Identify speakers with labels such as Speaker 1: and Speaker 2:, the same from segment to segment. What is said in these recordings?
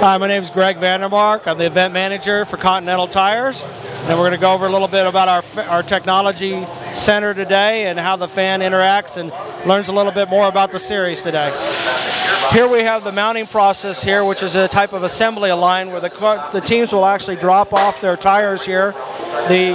Speaker 1: Hi, my name is Gregg Vandermark. I'm the event manager for Continental Tires. And we're going to go over a little bit about our technology center today and how the fan interacts and learns a little bit more about the series today. Here we have the mounting process here, which is a type of assembly line where the teams will actually drop off their tires here. The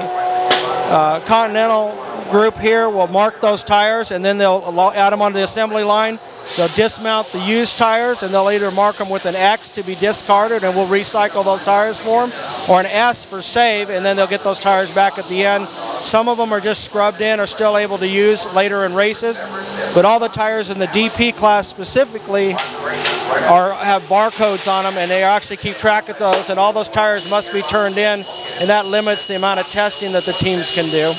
Speaker 1: Continental group here will mark those tires, and then they'll add them onto the assembly line. They'll dismount the used tires, and they'll either mark them with an X to be discarded, and we'll recycle those tires for them, or an S for save, and then they'll get those tires back at the end. Some of them are just scrubbed in or still able to use later in races, but all the tires in the DP class specifically have barcodes on them, and they actually keep track of those, and all those tires must be turned in, and that limits the amount of testing that the teams can do.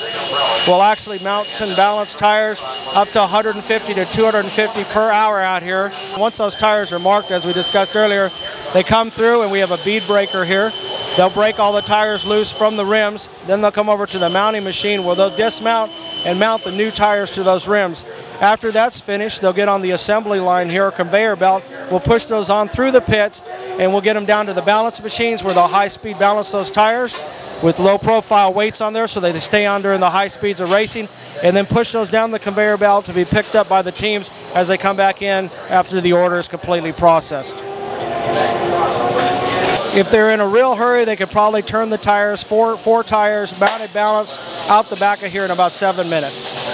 Speaker 1: We'll actually mount and balance tires up to 150 to 250 per hour out here. Once those tires are marked, as we discussed earlier, they come through and we have a bead breaker here. They'll break all the tires loose from the rims. Then they'll come over to the mounting machine where they'll dismount and mount the new tires to those rims. After that's finished, they'll get on the assembly line here, conveyor belt. We'll push those on through the pits, and we'll get them down to the balance machines where they'll high-speed balance those tires with low-profile weights on there so they stay on during the high speeds of racing, and then push those down the conveyor belt to be picked up by the teams as they come back in after the order is completely processed. If they're in a real hurry, they could probably turn the tires, four tires, mounted balance, out the back of here in about 7 minutes.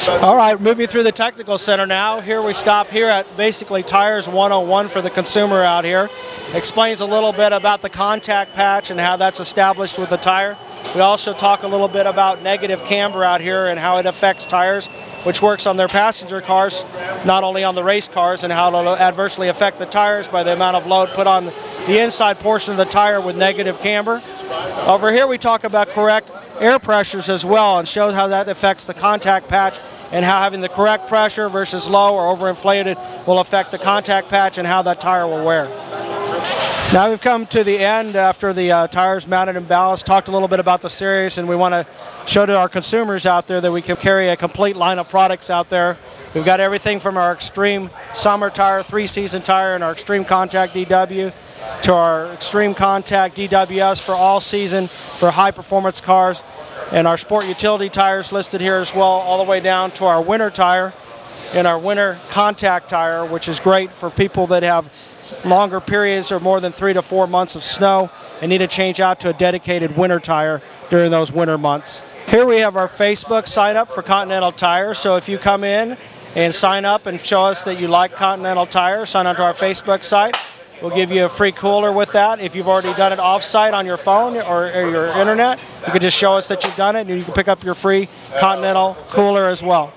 Speaker 1: All right, moving through the technical center now. Here we stop here at basically Tires 101 for the consumer out here. Explains a little bit about the contact patch and how that's established with the tire. We also talk a little bit about negative camber out here and how it affects tires, which works on their passenger cars, not only on the race cars, and how it'll adversely affect the tires by the amount of load put on the inside portion of the tire with negative camber. Over here we talk about correct air pressures as well and shows how that affects the contact patch and how having the correct pressure versus low or overinflated will affect the contact patch and how that tire will wear. Now we've come to the end after the tires mounted and balanced, talked a little bit about the series, and we want to show to our consumers out there that we can carry a complete line of products out there. We've got everything from our Extreme Summer Tire, 3-season tire, and our Extreme Contact DW to our Extreme Contact DWS for all season for high performance cars, and our Sport Utility tires listed here as well, all the way down to our winter tire and our winter contact tire, which is great for people that have longer periods or more than 3 to 4 months of snow and need to change out to a dedicated winter tire during those winter months. Here we have our Facebook sign up for Continental Tire, so if you come in and sign up and show us that you like Continental Tire, sign on to our Facebook site. We'll give you a free cooler with that. If you've already done it off-site on your phone or your internet, you can just show us that you've done it, and you can pick up your free Continental cooler as well.